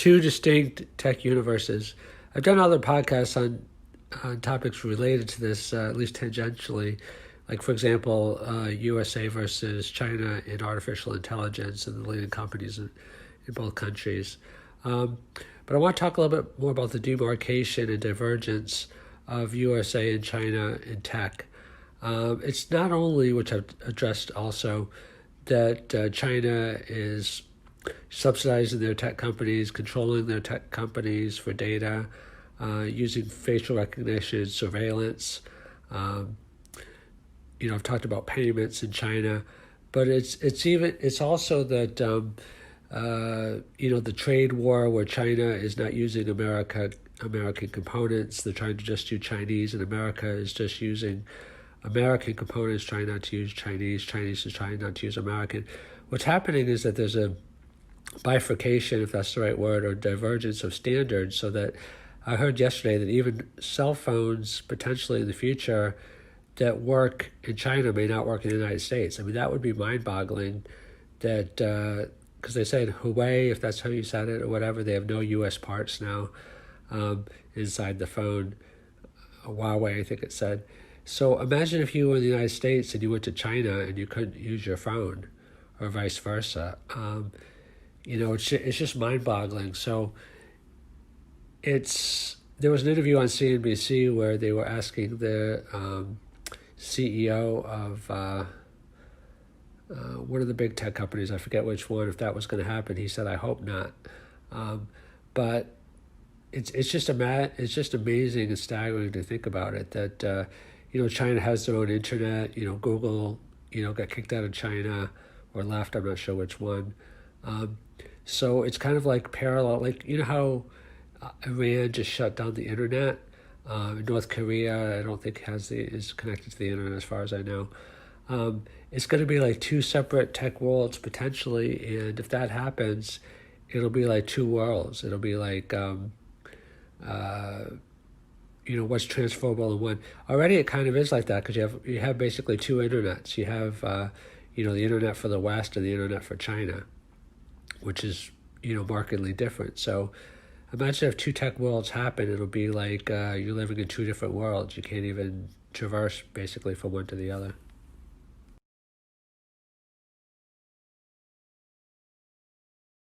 two distinct tech universes. I've done other podcasts on topics related to this, at least tangentially, like, for example, USA versus China in artificial intelligence and the leading companies in both countries. But I want to talk a little bit more about the demarcation and divergence of USA and China in tech. It's not only, which I've addressed also, that China is subsidizing their tech companies, controlling their tech companies for data, using facial recognition, surveillance. I've talked about payments in China, but it's also that the trade war where China is not using American components. They're trying to just do Chinese, and America is just using American components, trying not to use Chinese. Chinese is trying not to use American. What's happening is that there's a bifurcation, if that's the right word, or divergence of standards, so that I heard yesterday that even cell phones potentially in the future that work in China may not work in the United States. I mean, that would be mind-boggling that, because they said Huawei, if that's how you said it or whatever, they have no U.S. parts now inside the phone. Huawei, I think it said. So imagine if you were in the United States and you went to China and you couldn't use your phone, or vice versa. It's just mind-boggling. So there was an interview on CNBC where they were asking the CEO of one of the big tech companies, I forget which one, if that was going to happen. He said, "I hope not." But it's just amazing and staggering to think about it that China has their own internet. Google got kicked out of China or left. I'm not sure which one. So it's kind of like parallel, like how Iran just shut down the internet. North Korea, I don't think is connected to the internet as far as I know. It's going to be like two separate tech worlds potentially, and if that happens, it'll be like two worlds. It'll be like what's transferable in one. Already it kind of is like that, because you have basically two internets. You have the internet for the West and the internet for China, which is markedly different. So imagine if two tech worlds happen, it'll be like you're living in two different worlds. You can't even traverse basically from one to the other.